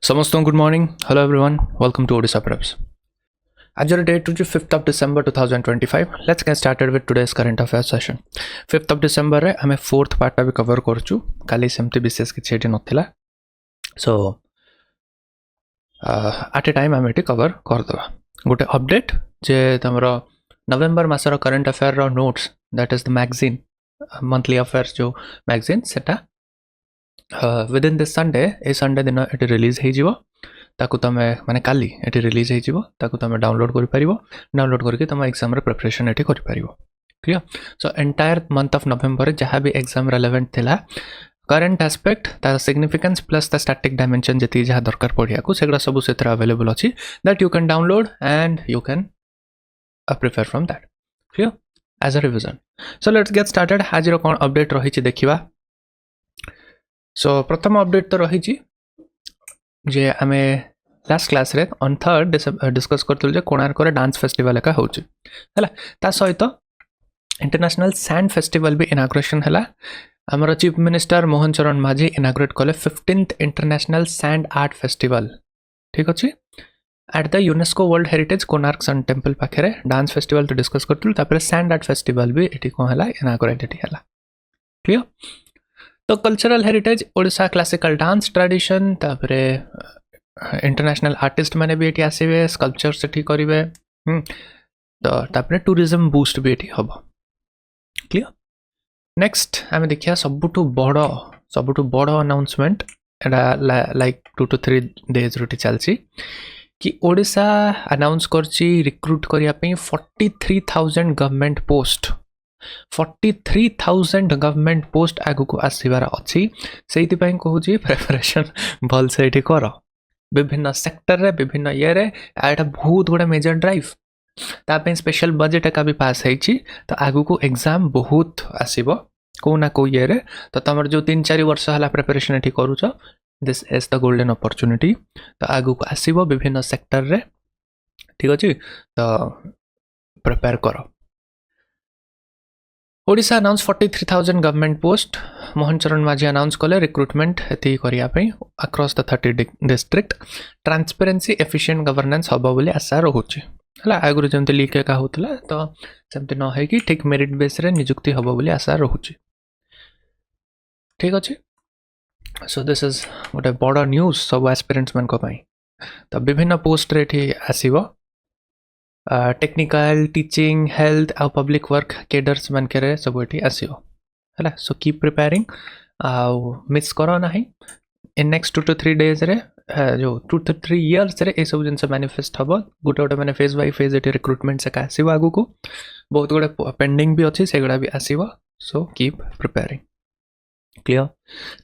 समस्त good morning hello everyone welcome to Odisha preps आज date हूँ 5th of December 2025 let's get started with today's current affairs session 5th of December रे आम 4th पार्टा भी cover करचु काली सेमती विशेष किसी नथिला सो एट ए time आम ये कवर करदे गोटे अपडेट जे तुम नवेम्बर मसर करंट अफेयर रो notes that is the magazine monthly affairs जो मैगजीन सेटा विदिन दिस संडे ए संडे दिन ये रिलीज हो ताकू तुमे माने काली ये रिलीज हो ताकू तुमे डाउनलोड कर पारिबो डाउनलोड करके तुम एग्जाम रे प्रिपरेशन ये कर पारिबो clear so entire month of November जहाँ भी एग्जाम रेलेवेंट थिला करंट एस्पेक्ट तार significance plus the static dimension जति जहाँ दरकार पड़िया को सेगड़ा सब से अवेलेबल अच्छी that you can download and you can prepare from that clear as a revision so let's get started आज कौन अपडेट रही देखा सो प्रथम अपडेट तो रही जे आमे लास्ट क्लास रे ऑन 3rd डिस्कस करथुल जे कोणार्क रे डांस फेस्टिवल का होची हला ता सहित इंटरनेशनल सैंड फेस्टिवल भी इनाग्रेशन हला हमर चीफ मिनिस्टर मोहन चरण माझी इनाग्रेट कले 15th international sand art festival ठीक अछि at the UNESCO world heritage Konark sun temple पाखरे डांस फेस्टिवल तो डिस्कस करथुल तापर सैंड आर्ट फेस्टिवल भी एटी को हला इनाग्रेट एटी हला क्लियर तो cultural heritage Odisha classical dance tradition तापरे इंटरनेशनल आर्टिस्ट माने भी एटी आसीबे स्कल्पचर सेठी करिवे तो तापरे टूरिज्म बूस्ट भी एटी हबो क्लियर नेक्स्ट आमे देखिया सबुटु बड़ो अनाउंसमेंट एडा लाइक 2 to 3 डेज रोटी चलची कि ओडिशा अनाउंस करची रिक्रूट करिया पे 43,000 गवर्नमेंट पोस्ट 43,000 गवर्नमेंट पोस्ट आगु को आसीबार अच्छी से कहूँ प्रिपरेशन भल से कर विभिन्न सेक्टर रे विभिन्न ये रे एटा बहुत गुड़ा मेजर ड्राइव तापे स्पेशल बजेट का भी पास है तो आगु को एग्जाम बहुत आसीबो को ना को ये रे तो तुम जो 3-4 वर्ष है प्रिपरेशन ये करूच this is the golden opportunity तो आगु को आसीबो विभिन्न सेक्टर रे ठीक अच्छे तो प्रिपेयर करो Odisha announce 43,000 government post Mohan चरण माझी अनाउंस कले रिक्रुटमेंट एति करिया पई across the 30 district transparency efficient governance हबो बोली आशा रहउची हला आगुर जंते लीक का होतला तो सेमते न है कि ठीक मेरिट बेस रे नियुक्ति हबो बोली आशा रहउची ठीक अछि सो दिस इज गोटे बड़ न्यूज सब एस्पिरेंट्स मन को पई तो विभिन्न पोस्ट रे एठी आसीबो टेक्निकल टीचिंग हेल्थ आ पब्लिक वर्क केडर्स मन के सब ये आसो है सो कीप प्रिपेयरिंग मिस करो ना इन नेक्स्ट 2 to 3 डेज रे जो 2 to 3 इयर्स रे ए सब जिन मैनिफेस्ट हम गोटे गोटे मैंने फेज बाय फेज ये रिक्रुटमेंट से आसो आगु को बहुत गुड़े पेंडिंग भी अच्छी से गुड़ा भी आसो so keep preparing clear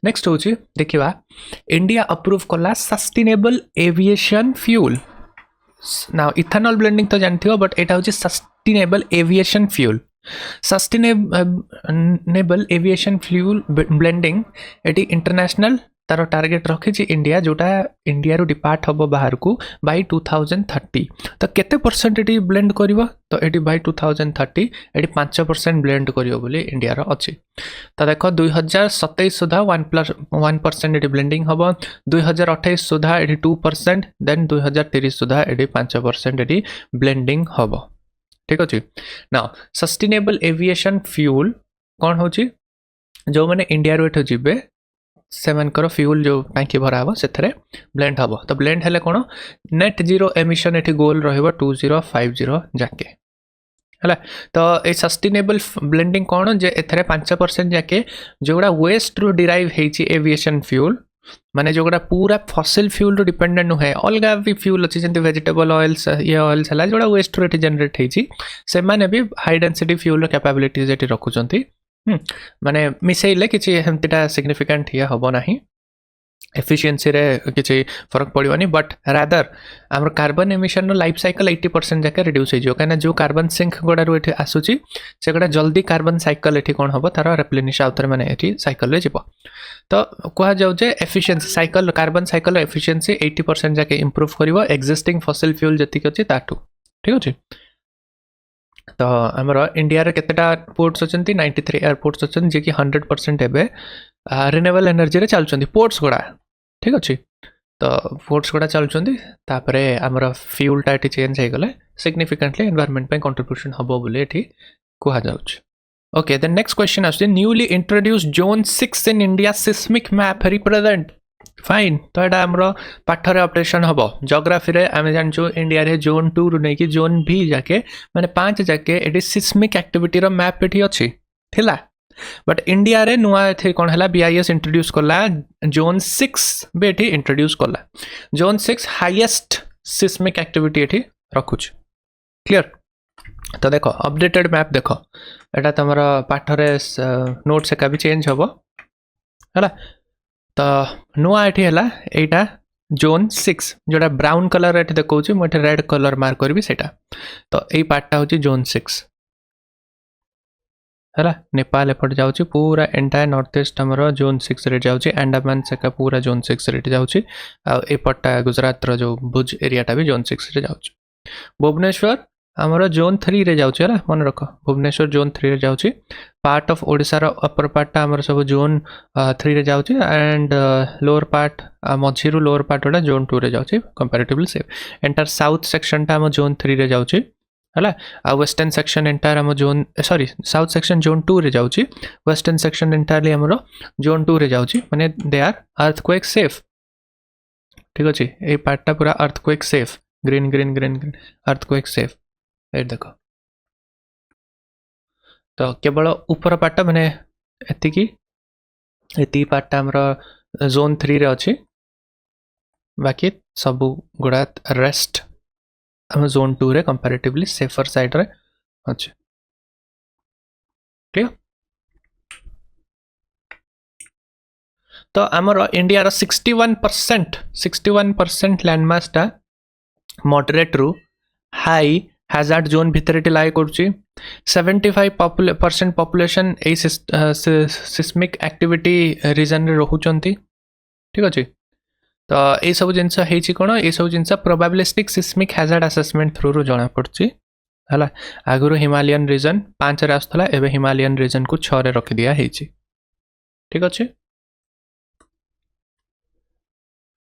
next हूँ देखा इंडिया अप्रूव कला sustainable aviation fuel now ethanol blending तो जानते हो बट एटा होची sustainable aviation fuel sustainable aviation fuel blending eighty international तार टार्गेट रखी इंडिया जोटा इंडिया रो डिपार्ट हम बाहर को बाय 2030 तो केते परसेंट एटी ब्लेंड करिवो तो एटी बाय 2030 एटी 5% ब्लेंड करिवो बोली इंडिया रो अछि तो देखो 2027 सुधा 1% एटी ब्लेंडिंग हम 2028 सुधा एटी 2% देन 2030 सुधा एटी 5% एटी ब्लेंडिंग हम ठीक अछि नाउ सस्टेनेबल एविएशन फ्यूल कौन होची जो माने इंडिया रो एठो जिबे सेमानकर फ्यूल जो टांकी भरा हम से ब्लेंड हम तो ब्लेंड हेले कौन नेट जीरो एमिशन एटी गोल रहिबो 2050 जाके है तो ये सस्टेनेबल ब्लेंडिंग कौन जे एथरे 5% जाके जोड़ा वेस्ट रू डिराइव होती एविएशन फ्यूल माने जोड़ा पूरा फॉसिल फ्यूल रू डिपेंडेंट नुहे अलग भी फ्यूल अच्छी जमी वेजिटेबल ऑयल्स ये ऑयल्स है जोड़ा वेस्ट रू जनरेट होती से माने भी हाई डेंसिटी फ्यूल कैपेबिलिटीज ये रखुंट माने मिसेले किसी हेमतीटा सिग्निफिकेंट ये हम ना एफिशिएंसी रे किसी फरक पड़ोनी बट रादर आम कार्बन एमिशन लाइफ साइकिल 80% जाके रिड्यूस हो कहीं जो कार्बन सिंक गुड़ा ये आसूसी से गुड़ा जल्दी कार्बन साइकिल ये कौन हम तार रेप्लेनिश आउे मैंने ये साइकिल जीव तो कह जाऊे efficiency cycle carbon cycle efficiency 80% जाके इम्प्रूव कर एक्जिस्टिंग फॉसिल फ्यूल जी अच्छी ताठू ठीक अच्छे तो आमर इंडिया रे केतेटा पोर्ट्स अच्छी 93 एयरपोर्ट्स अच्छी जे कि 100% एबे रिन्यूएबल एनर्जी रे चलुचंती पोर्ट्स गुड़ा ठीक अच्छे तो फोर्स गुड़ा चलुँच आमर फ्यूलटा ये चेंज हो गले सिग्निफिकेंटली एनवायरनमेंट कंट्रीब्यूशन हम बोली कहु। ओके देन नेक्स्ट क्वेश्चन आछे newly introduce zone 6 in India seismic map represent fine. तो यहाँ आमर पाठर अपडेशन हम जियोग्राफी रे आम जानचु इंडिया रे जोन 2 रु नहीं कि जोन भी जाके माने 5 जाके ये सिस्मिक एक्टिविटी रो मैप ये अच्छी थिला बट इंडिया रे नुआ एथि कोन हला बीआईएस इंट्रोड्यूस करला जोन 6 बे एथि इंट्रोड्यूस करला जोन 6 हाईएस्ट सिस्मिक एक्टिविटी एथि रखुछ क्लियर। तो देखो अपडेटेड मैप देखो एटा तमर पाठरे नोट्स एका भी चेंज हबो हला। तो नुआ एठी हला एटा जोन 6 जोटा ब्राउन कलर एठी देखौची मो एठी रेड कलर मार्क करबी सेटा। तो एई पार्टटा होची जोन 6 हला नेपाल एपट जाउची पूरा एंटायर नॉर्थ ईस्ट हमरो जोन 6 रे जाउची अंडमान सेका पूरा जोन 6 रे जाउची आ एपटटा गुजरात रो जो भुज एरियाटा भी जोन 6 रे जाउची। भुवनेश्वर हमरो जोन 3 रे जाउची हला मन रखो भुवनेश्वर जोन 3 रे जाउची पार्ट ऑफ ओडिसा रो अपर पार्टटा हमरो सब जोन 3 रे जाउची एंड लोअर पार्ट मझिरु लोअर पार्टटा जोन 2 रे जाउची कंपैरेटिवली सेफ। एंटायर साउथ सेक्शनटा हम जोन 3 रे जाउची हला आ वेस्टर्न सेक्शन एंटायर हम zone sorry south section zone 2 रे जाउची वेस्टर्न सेक्शन एंटायरली हमरो जोन 2 रे जाउची माने दे आर अर्थक्वेक सेफ ठीक अछि। ए पार्टटा पूरा earthquake safe green green green green earthquake safe ए देखो। तो केवल ऊपर पार्टटा माने एति पार्टटा हमरो जोन 3 रे अछि बाकी सब गुडा रेस्ट हम जोन 2 रे कंपैरेटिवली सेफर साइड रे अछि क्लियर। तो आमर इंडिया रो 61% लैंडमास टा मॉडरेट रु हाई हैजार्ड जोन भितर लाई करछि 75% पॉपुलेशन ए सिस्मिक एक्टिविटी रीजन रे रहुचंती ठीक अछि। तो ये सब जिनस हेछि कोन ये सब जिनस probabilistic seismic hazard assessment through रु जाना पड़छि हला। आगुरो हिमालयन रीजन 5 रे आस्थला एबे हिमालयन रीजन को 6 रे रखि दिया हेछि ठीक अछि।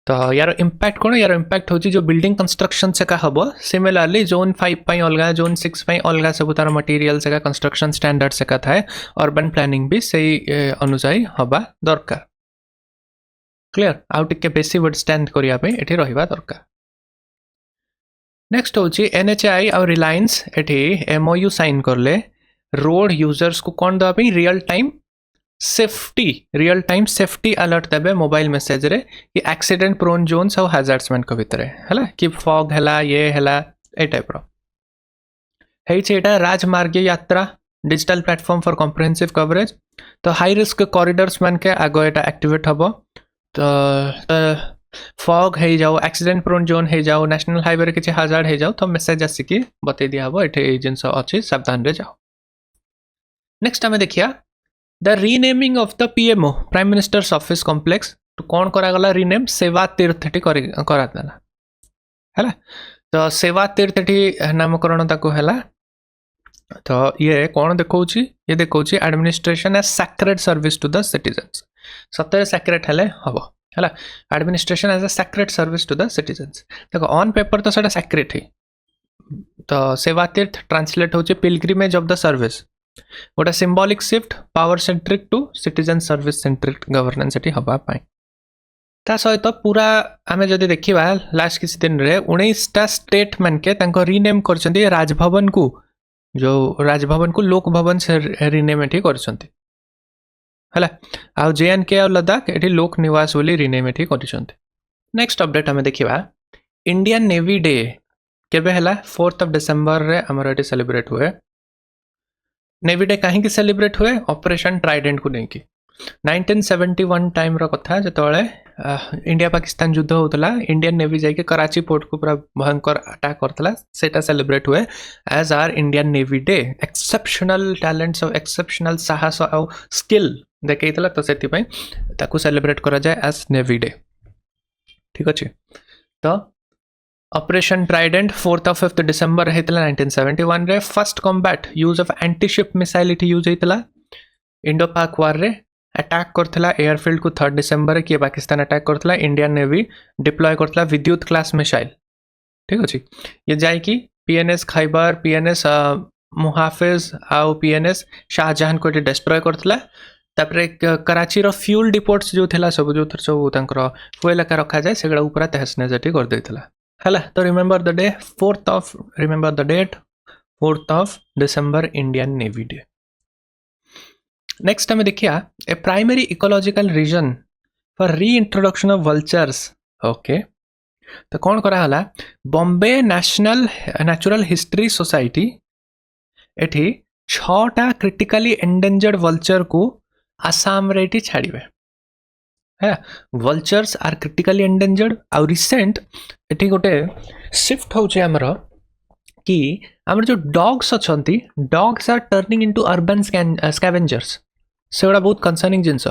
तो यार इंपैक्ट कोन यार इंपैक्ट होछि जो बिल्डिंग कंस्ट्रक्शन से का हबो सिमिलरली जोन 5 पई अलगा जोन 6 पई अलगा सब तार मटेरियल से का कंस्ट्रक्शन स्टैंडर्ड से का थाए अर्बन प्लानिंग भी सही अनुसार हबा दरकार क्लियर आउ टिके बेसी विथस्टैंड करिया पे एठी रहिबा दरकार। नेक्स्ट होची एनएचआई और रिलायंस एठी एमओयू साइन करले रोड यूजर्स को कोन दबा पे रियल टाइम सेफ्टी अलर्ट देबे मोबाइल मैसेज रे कि एक्सीडेंट प्रोन जोन्स और हैजार्ड्स मन को भितरे हला कि फॉग हला ये हला ए टाइप रो हेइ एटा राजमार्ग यात्रा digital platform for comprehensive coverage. तो हाई रिस्क कॉरिडोर्स मन के आगो एटा एक्टिवेट हबो तो फॉग है जाओ एक्सीडेंट प्रोन जोन है जाओ नेशनल हाईवे रे किछि हैजार्ड है जाओ तो मेसेज आसिकी बतै दिया हबो एठे ए जिंस अछि सावधान रे जाओ। नेक्स्ट हमें देखिया the renaming of the PMO prime minister's office complex तो कोन करा गला रीनेम सेवा तीर्थटी करा देला हैला। तो सेवा तीर्थटी नामकरण ताको हैला। तो ये कौन देखौची ये देखौची administration as sacred service to the citizens सत्य सैक्रेड हेले हबो हैला administration as a sacred service to the citizens देखो ऑन पेपर तो सेटा सैक्रेड है। तो सेवा तीर्थ ट्रांसलेट होची पिलग्रिमेज ऑफ द सर्विस गोटा symbolic shift power centric to citizen service centric governance एटी हबा पाई ता सहित पूरा आमे जदि देखिबा लास्ट किछि दिन रे 19 टा स्टेट मन के तांको रीनेम करछन्ती राजभवन को जो राजभवन को लोक भवन से रीनेम एठी करछन्ती हला आ जेएनके और लद्दाख एठी लोक निवास बोली रीनेम एठी करछन्ती। नेक्स्ट अपडेट हमें देखिबा इंडियन नेवी डे केबे हला 4th ऑफ डिसेंबर रे हमर एठी सेलिब्रेट हुए। नेवी डे काहे की सेलिब्रेट हुए ऑपरेशन ट्राइडेंट को लेके 1971 टाइम रो कथा जतोले इंडिया पाकिस्तान युद्ध होतला इंडियन नेवी जाके कराची पोर्ट को पूरा भयंकर अटैक करतला सेटा सेलिब्रेट हुए as our Indian navy day exceptional talents और एक्सेप्शनल साहस और स्किल देखैतला तो सेति पई ताकू सेलिब्रेट करा जाय एज नेवी डे ठीक अछि। तो ऑपरेशन ट्राइडेंट 4th और 5th डिसेंबर हेतला 1971 रे first combat use of anti ship missile it use हेतला इंडो पाक वार रे अटैक करथिला एयरफील्ड को 3 डिसेंबर किए पाकिस्तान अटैक करथिला इंडियन नेवी डिप्लॉय करथिला विद्युत क्लास मिसाइल ठीक अछि ये जाय कि पीएनएस खैबर पीएनएस मुहाफिज आउ पीएनएस शाहजहां को डिस्ट्रॉय करथिला तापरे कराची रो फ्यूल डिपोट्स जो थिला सब जो थर सब तांकर फ्यूल का रखा जाय सेगडा ऊपर तहसने जटी कर देथिला हला तो remember the day 4th of remember the date 4th of December Indian navy day next हमें देखिया ए primary ecological reason for reintroduction of vultures okay तो कौन करा हला Bombay national natural history society एठी 6टा क्रिटिकली एंडेंजर्ड वल्चर को आसाम रे एठी छाड़िबे है वल्चर्स आर क्रिटिकली एंडेंजर्ड आ रिसेंट एठी गोटे शिफ्ट होचे हमरो कि हमर जो डॉग्स अछंती dogs are turning into urban scavengers सेगुड़ा बहुत कंसर्निंग जिनस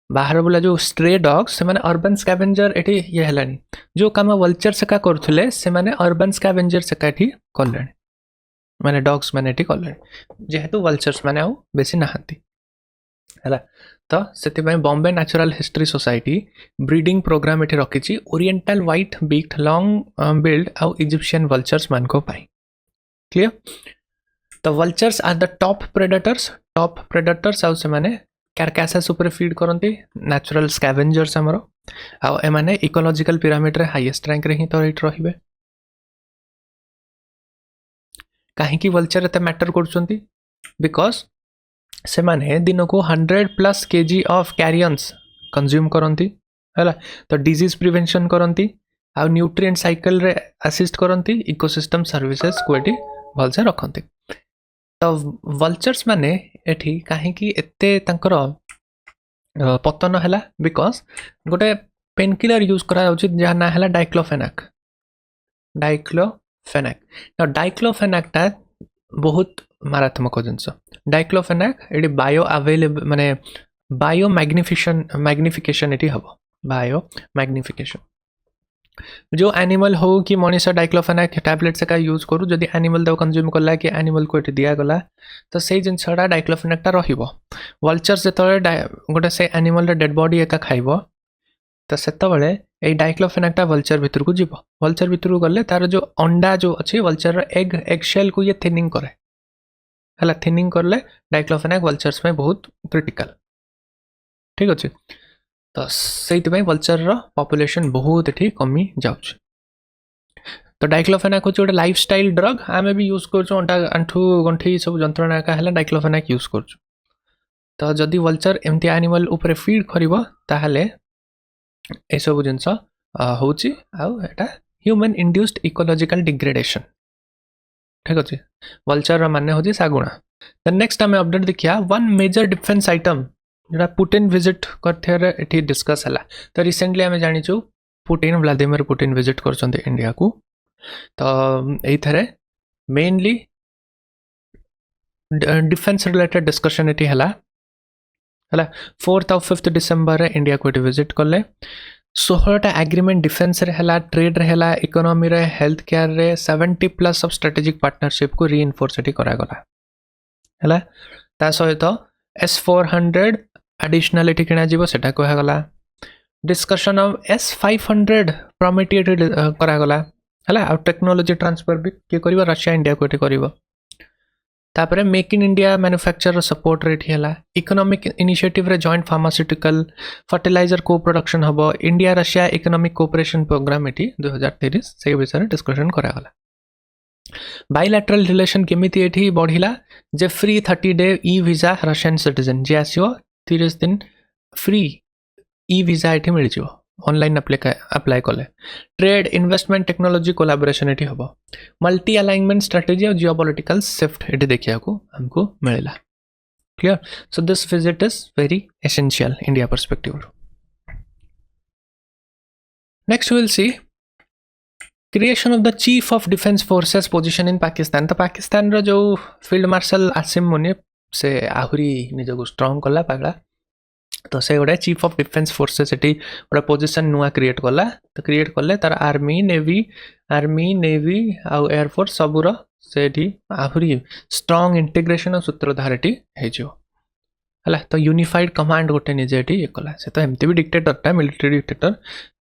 बाहर बोला जो स्ट्रे डॉग्स से माने अर्बन स्कैवेंजर एठी ये हेलानी जो काम वल्चर से का करथुले से माने अर्बन स्कैवेंजर से काठी करलेनी माने डॉग्स माने एठी करलेनी जेहेतु वल्चर्स माने आउ बेसी नाहंती हला तो सेति पय Bombay Natural history Society breeding programme एठी रखिछि oriental white beaked long billed आउ इजिप्शियन वल्चर्स मान को पाई क्लियर तो vultures are the top predators आउ से माने कार्कासेस ऊपर फीड करंती नेचुरल स्कैवेंजर्स हमरो आ ए माने इकोलॉजिकल पिरामिड रे हाईएस्ट रैंक रे ही तो एट रहिबे काहे कि वल्चर एते मैटर करचंती बिकॉज से माने दिन को 100+ kg ऑफ कैरियंस कंज्यूम करंती हैला तो डिजीज प्रिवेंशन करंती आ न्यूट्रिएंट साइकिल रे असिस्ट करंती इकोसिस्टम सर्विसेज को एटी भल से रखंती तो वल्चर्स माने एठी काहे कि एते तांकर पतन हैला बिकॉज गोटे पेन किलर यूज करा जाउछि जहा ना हैला डाइक्लोफेनाक तो डाइक्लोफेनाक ता बहुत मारात्मक जिनस डाइक्लोफेनाक एटी बायो अवेलेबल माने बायो मैग्निफिकेशन एटी हबो बायो मैग्निफिकेशन जो एनिमल हो कि मनुष्य डाइक्लोफेनाक टैबलेट से का यूज करू जदि एनिमल दो कंज्यूम करला कि एनिमल को एटी दिया गला तो सेही जिनसडा डाइक्लोफेनाक ता रहिबो वल्चर्स जेतले गोटे से एनिमल रे डेड बॉडी एका खाइबो तो सेतबेले ए डाइक्लोफेनाक ता वल्चर भितर को जीवो वल्चर भितर को गले तार जो अंडा जो अछि वल्चर रो एग शेल को ये थिनिंग करे हला थिनिंग करले डाइक्लोफेनाक वल्चर्स में बहुत क्रिटिकल ठीक अछि तो सेति पय वल्चर रो पॉपुलेशन बहुत एठी कमी जाउछ तो डाइक्लोफेनाक होछ ओटा लाइफस्टाइल ड्रग आमे भी यूज करछु अंटा अंठू गंठी सब जंत्रणा का हला डाइक्लोफेनाक यूज करछु तो जदि वल्चर एमती एनिमल ऊपर फीड करिवो ताहले ए सब जिंस होची आ एटा ह्यूमन इंड्यूस्ड इकोलॉजिकल डिग्रेडेशन ठीक अछि वल्चर माने होची सागुणा द नेक्स्ट हमें अपडेट देखिया वन मेजर डिफेंस आइटम जरा पुतिन विजिट करथे रे एठी डिस्कस हला तो रिसेंटली हमें जानि छु पुतिन व्लादिमीर पुतिन विजिट करछन्ते इंडिया को तो एई थरे मेनली डिफेंस रिलेटेड डिस्कशन एठी हला 4th और 5th डिसेंबर रे इंडिया को एठी विजिट करले 16टा एग्रीमेंट डिफेंस रे हला ट्रेड रे हला इकोनॉमी रे हेल्थ केयर रे 70+ ऑफ स्ट्रेटेजिक पार्टनरशिप को रीइंफोर्स एठी करा गला हला ता सहित S400 एडिशनल एठी किना जीवो सेटा को गला डिस्कशन ऑफ S500 प्रोमिटेड करा गला हला आ टेक्नोलॉजी ट्रांसफर भी के करबा रशिया इंडिया को एठी करबो तापरे make in India manufacture support रेट हला इकोनॉमिक इनिशिएटिव रे जॉइंट फार्मास्यूटिकल फर्टिलाइजर को प्रोडक्शन हबो India Russia economic cooperation programme एटी 2030 से विषय डिस्कशन करा गला बायलैटरल रिलेशन केमिति एठी बढ़िला जे free 30 day e visa Russian citizen जे आसियो 30 दिन फ्री ई वीजा एठी मिल जिवो ऑनलाइन अप्लाई कले ट्रेड इन्वेस्टमेंट टेक्नोलॉजी कोलैबोरेशन एठी हबो मल्टी अलाइनमेंट स्ट्रेटजी और जियोपॉलिटिकल शिफ्ट एठी देखिया को हमको मिलेला clear so this visit is very essential India perspective next we will see creation of the chief of defence forces position in Pakistan तो पाकिस्तान रो जो फील्ड मार्शल आसिम मुनीब से आहुरी निज को स्ट्रांग कला पागला तो से गोटे chief of defence forces eighty गोटे पोजीशन नुआ क्रिएट कला तो क्रिएट कले तार आर्मी नेवी आउ एयरफोर्स सबुर से आहुरी स्ट्रांग इंटीग्रेशन और सूत्रधार एटी हेजियो है तो यूनिफाइड कमांड गोटे निजे ये कला से तो एमती भी डिक्टेटरटा मिलिटरी डिक्टेटर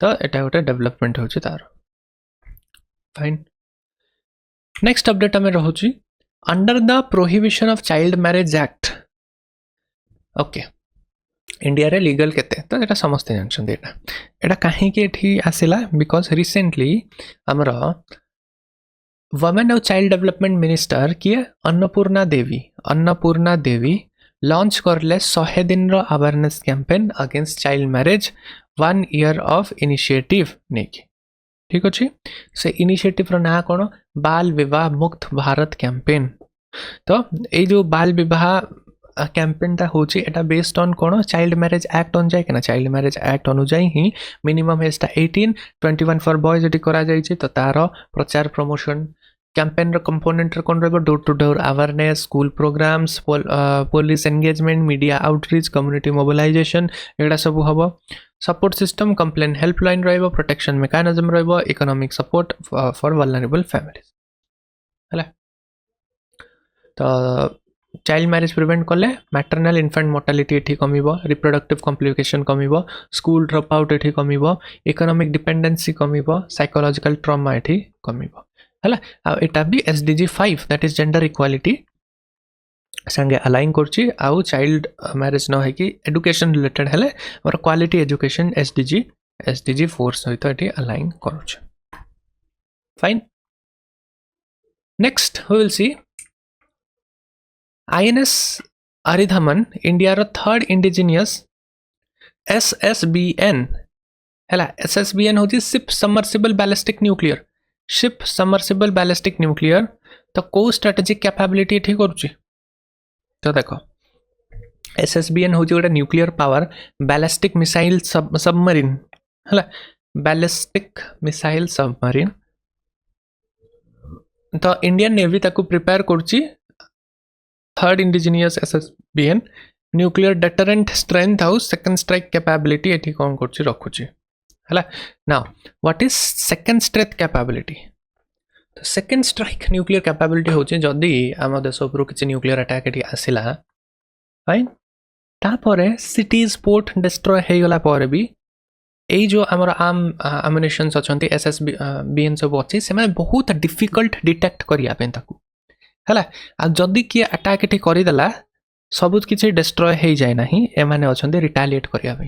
तो यहाँ गोटे डेवलपमेंट होची तार फाइन नेक्स्ट अपडेट आम रोचे under the prohibition of child marriage act okay India रे लीगल केते तो ये समस्ते जानते यहाँ कहीं आसला बिकज रिसेंटली आमर वुमेन और चाइल्ड डेवलपमेंट मिनिस्टर किए अन्नपूर्णा देवी लॉन्च करले 100 दिन रो awareness campaign against child marriage 1 year of initiative नेकी ठीक अच्छे से इनिशिएटिव रो ना कौन बाल विवाह मुक्त भारत कैंपेन तो ये जो बाल विवाह कैंपेनटा होची एटा बेस्ड ऑन कौन चाइल्ड मैरिज एक्ट अनुजाई कि चाइल्ड मैरिज एक्ट अनुजाई ही मिनिमम एजटा 18 21 फॉर बॉयज ये करा जाइए तो तार प्रचार प्रमोशन कैंपेन कंपोनेंट कौन रहा door to door awareness school programmes police engagement media outreach community mobilisation एटा सब हम सपोर्ट सिस्टम कंप्लेन हेल्पलाइन रहिबो प्रोटेक्शन मेकानिज्म रहिबो economic support for vulnerable families है तो चाइल्ड मैरिज प्रिवेंट कले मैटरनल इनफेंट मोर्टालिटी ये कमिबो रिप्रोडक्टिव कॉम्प्लिकेशन कमिबो स्कूल ड्रॉप आउट ये कमिबो इकोनॉमिक डिपेंडेंसी कमिबो साइकोलॉजिकल ट्रॉमा ये कमिबो है एटा भी SDG 5 that is gender equality संगे अलाइन करछि आउ चाइल्ड मैरिज न है कि एजुकेशन रिलेटेड है और क्वालिटी एजुकेशन SDG 4 सहित ये अलाइन करुछ fine next we will see INS Aridhaman India रो थर्ड इंडिजिनियस SSBN है SSBN होची शिप सबमर्सिबल बैलिस्टिक न्यूक्लियर तो को स्ट्रेटेजिक कैपेबिलिटी ठीक करुची तो देखो SSBN होची गोटे nuclear power ballistic missile submarine है बैलिस्टिक मिसाइल सबमरीन तो इंडियन नेवी ताको प्रिपेयर करुची third indigenous SSBN nuclear deterrent strength how second strike capability ये कौन कर रखुची है now what is second strength capability तो सेकंड स्ट्राइक न्यूक्लियर कैपेबिलिटी होची जदी आम देश उपर किसी न्यूक्लियर अटैक ये आसला फाइन तापर सिटीज पोर्ट डिस्ट्रॉय हो गला पर भी यही जो आमर आर्म एमुनिशंस अच्छा SSBN सब अच्छी से बहुत डिफिकल्ट डिटेक्ट करने है जदि किए अटैक ये करदेला सब किसी डिस्ट्रॉय हो जाए ना एमाने अच्छा रिटालिएट करने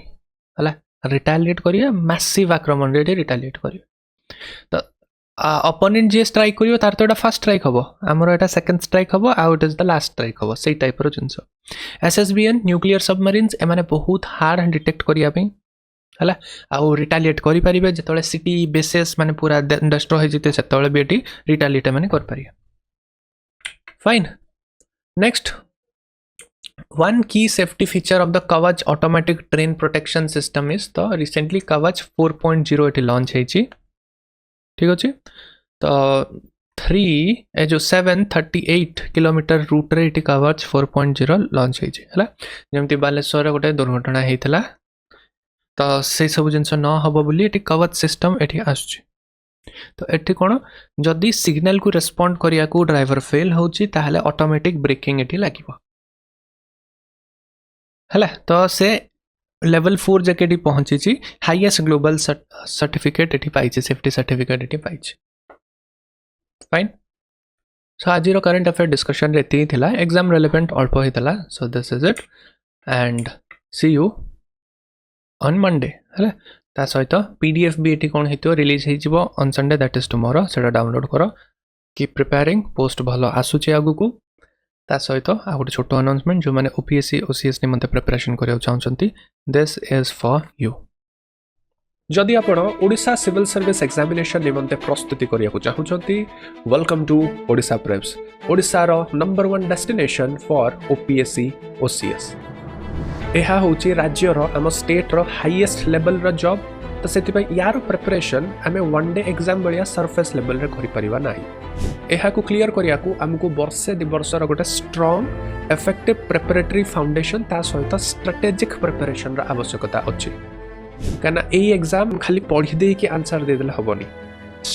है रिटालिएट करिए मैसिव आक्रमण रे रिटालिएट करिए तो अपोनेंट जी स्ट्राइक करियो तार तो एटा फर्स्ट स्ट्राइक हबो हमरो एटा सेकंड स्ट्राइक हबो आ it is the last strike हबो सेही टाइप रो जिंस SSBN न्यूक्लियर सबमरीन्स एमाने बहुत हार्ड डिटेक्ट करिया पे हला आ रिटालिएट करि परिबे जेतोले सिटी बेसेस माने पूरा डिस्ट्रॉय हो जते सेतोले बेटी रिटालिएट माने कर परिया fine next one key safety feature of the Kavach automatic train protection system is तो recently Kavach 4.0 ये लॉन्च है ठीक अच्छे तो 3 जो 738 किलोमीटर रूट रे ये Kavach 4.0 लॉन्च है जमती बालेश्वर गोटे दुर्घटना होता तो से सब जिन न हम बोली ये Kavach सिस्टम ये आस तो ये कौन जदि सिग्नल को रेस्पॉन्ड करिया को ड्राइवर फेल होची ताहले ऑटोमेटिक ब्रेकिंग ये लगे है तो से लेवल 4 जैके पहुंची हाईएस्ट ग्लोबल सर्टिफिकेट ये पाई सेफ्टी सर्टिफिकेट ये पाई फाइन सो आज करंट अफेयर डिस्कशन रे एती थिला एग्जाम रिलेवेंट अल्प होइतला so this is it and see you on Monday है ता सहित PDF भी ये कौन हो रिलीज हो on Sunday that is tomorrow से डाउनलोड करो कीप प्रिपेयरिंग पोस्ट भल आसूचे आगु को ता सहित आ गोटे छोट अनाउंसमेंट जो मैंने OPSC OCS निमंते प्रिपरेशन करिया चाहछंती दिस इज फॉर यू जदि आपण ओडिशा सिविल सर्विस एग्जामिनेशन निमंते प्रस्तुति करिया चाहछंती welcome to Odisha Preps Odisha रो number 1 destination for OPSC OCS एहा होची राज्य रो आम स्टेट रो हाईएस्ट लेवल रो जॉब तो सेति यार प्रिपरेशन आमे वन डे एग्जाम बलिया सरफेस लेवल रे करि परिबा नाही एहा को क्लियर करिया को हमको वर्षे 2 वर्ष रो गोटे स्ट्रांग इफेक्टिव प्रिपरेटरी फाउंडेशन ता सहित स्ट्रेटेजिक प्रिपरेशन रो आवश्यकता अछि काना एई एग्जाम खाली पढि दे कि आंसर दे देले हबनी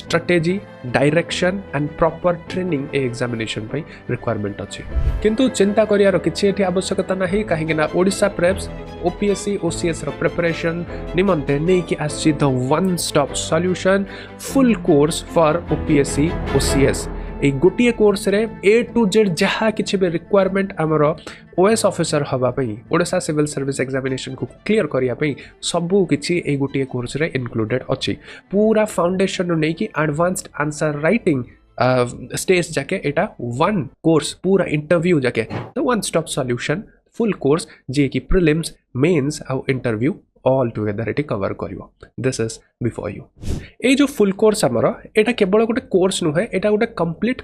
strategy direction and proper training ए एग्जामिनेशन पे रिक्वायरमेंट अछि किंतु चिंता करियार किछि एठी आवश्यकता नाही काहेकि ना ओडिशा प्रेप्स ओपीएससी ओसीएस रो प्रिपरेशन निमंते नै कि आछि the one stop solution full course for OPSC OCS ए गोटिए कोर्स रे ए टू जेड जहाँ किसी भी रिक्वायरमेंट आमर ओएस ऑफिसर हवा पई ओडिशा सिविल सर्विस एग्जामिनेशन को क्लियर करिया पई सबु किछि ए गोटिए कोर्स रे इनक्लूडेड अछि पूरा फाउंडेशन नै कि एडवांस्ड आंसर राइटिंग स्टेज जाके एटा वन कोर्स पूरा इंटरव्यू जाके the one stop solution full course जे कि प्रिलिम्स मेंस आउ इंटरव्यू ऑल टुगेदर एटी कवर करिवो दिस इज बिफोर यू ए जो फुल कोर्स हमर एटा केवल गोटे कोर्स नुहे एटा गोटे कंप्लीट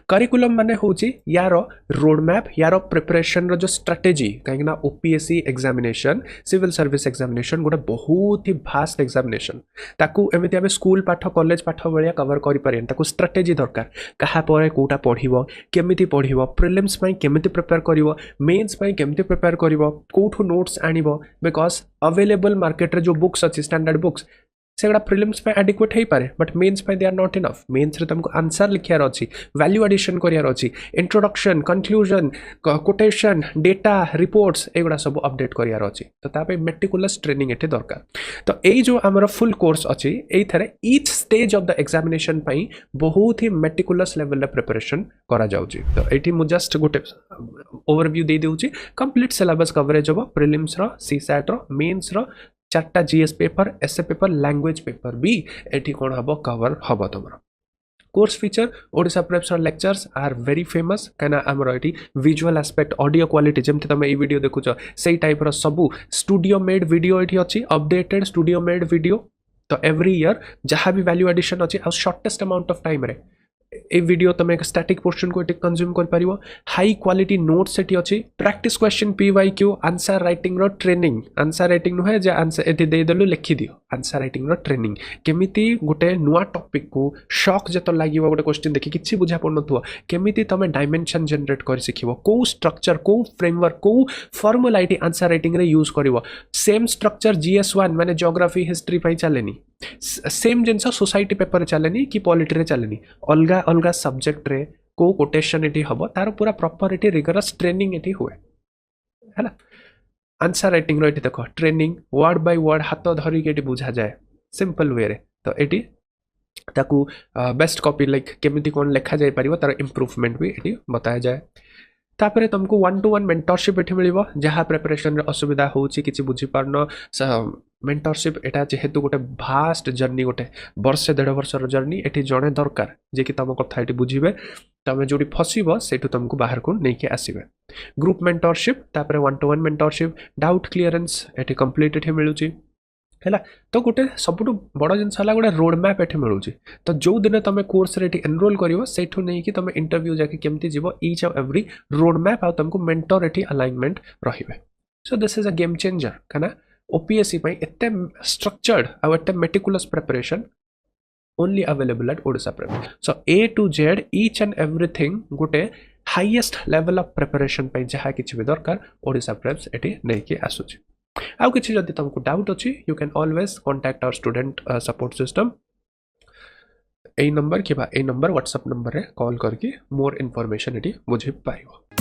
करिकुलम माने होची यार रोड मैप यार प्रिपरेशन रो जो स्ट्रेटेजी कहीं ना OPSC examination civil service examination गोटे बहुत ही भास्ट एग्जामिनेशन ताकू एमिति आबे स्कूल पाठ कॉलेज पाठ बलिया कवर करि पारे ताकू स्ट्रेटेजी दरकार कहा परे कोटा पढिबो केमिति पढिबो प्रिलिम्स पई केमिति प्रिपेयर करिवो मेंस पई केमिति प्रिपेयर करिवो कोठु नोट्स आनिबो बिकॉज़ अवेलेबल मार्केट रे जो बुक्स अछि स्टैंडर्ड बुक्स सेगुड़ा प्रिलिम्स पे एडिक्वेट हो पारे बट मेन्स पे they are not enough mains रे तुमको आंसर लिखार अच्छी वैल्यू एडिशन करार अच्छी introduction conclusion quotation data reports एगुड़ा सब अपडेट करार अच्छी तो तापे मेटिकुलस ट्रेनिंग एटे दरकार तो यही जो आमर फुल कोर्स अच्छी ये each stage of the examination पई बहुत ही मेटिकुलस लेवल प्रिपरेशन करा जाउची तो एठी मु जस्ट गोटे ओवरव्यू दे देउची कंप्लीट सिलेबस कवरेज हो प्रिलिम्स रो सीसैट रो मेन्स रो 4टा GS paper essay paper language paper भी एठी कोन हबो कवर हबो तमरो course feature Odisha Preps lectures are very famous कना हमर एठी विजुअल एस्पेक्ट ऑडियो क्वालिटी जेमते तमे ई वीडियो देखुछ सेही टाइप रो सबु स्टूडियो मेड वीडियो एठी अछि अपडेटेड स्टूडियो मेड वीडियो तो एवरी ईयर जहाँ भी वैल्यू एडिशन अछि आ शॉर्टेस्ट अमाउंट ऑफ टाइम रे ए वीडियो तुम एक स्टैटिक पोर्शन को कंज्यूम कर पारिबो हाई क्वालिटी नोट्स एटी अछि practice question PYQ answer writing रो ट्रेनिंग आंसर राइटिंग नुहे जे आंसर एटी दे देलु लिखि दियो आंसर राइटिंग रो ट्रेनिंग केमिति गोटे नुआ टॉपिक को शॉक जतो लागिबो गोटे क्वेश्चन देखि किछि बुझा पड़नथुवा केमिति तमे डायमेंशन जनरेट कर सिखिबो को स्ट्रक्चर को फ्रेमवर्क को फॉर्मूला एटी आंसर राइटिंग रे यूज करिवो सेम स्ट्रक्चर जीएस1 माने ज्योग्राफी हिस्ट्री पई चलेनी सेम जिनस सोसाइटी पेपर चलेनी कि पॉलिटी रे चलेनी अलगा अलगा सब्जेक्ट रे को कोटेशन एटी हबो तार पूरा proper eighty rigorous training eighty हुए हैला आंसर राइटिंग रो एटी देखो ट्रेनिंग वर्ड बाय वर्ड हाथ धरि के एटी बुझा जाए सिंपल वे रे तो एटी ताकू बेस्ट कॉपी लाइक केमिति कोन लेखा जाय परिबो तार इंप्रूवमेंट भी एटी बताया जाए तापरे तुमको 1-to-1 मेंटरशिप एठी मिलिबो जहाँ प्रिपरेशन रे असुविधा होउची किछि बुझी पारनो मेंटरशिप एटा जेहेतु गोटे भास्ट जर्नी गोटे वर्ष 1.5 वर्षर जर्नी एठी जणे दरकार जे कि तम कथा एठी बुझिबे तमे जोडी फसिबो सेठु तुमको बाहर को नेके आसीबे ग्रुप मेंटरशिप तापरे 1-to-1 मेंटरशिप डाउट क्लियरेंस एठी कंप्लीट एठी मिलुची हैला तो गोटे सबुठु बड़ जिनस हला गोटे रोड मैप एठी मिलुची तो जो दिन तमे कोर्स रे एठी एनरोल करिवो सेठु नै कि तमे इंटरव्यू जाके केमति जीवो each of every road map आ तुमको मेंटर एठी अलाइनमेंट रहिबे so this is a game changer कना ओपीएससी पई एते स्ट्रक्चर्ड आ एते meticulous preparation only available at Odisha Prep so A to Z each and everything गोटे हाईएस्ट लेवल ऑफ प्रिपरेशन पई जहा किछि भी दरकार ओडिशा प्रेप्स एठी नै कि आसुची आउ किछि जदि तुमको डाउट अछि you can always contact our student support system ए नंबर के बा ए नंबर व्हाट्सएप नंबर रे कॉल करके मोर इन्फॉर्मेशन एटी बुझि पाइबो।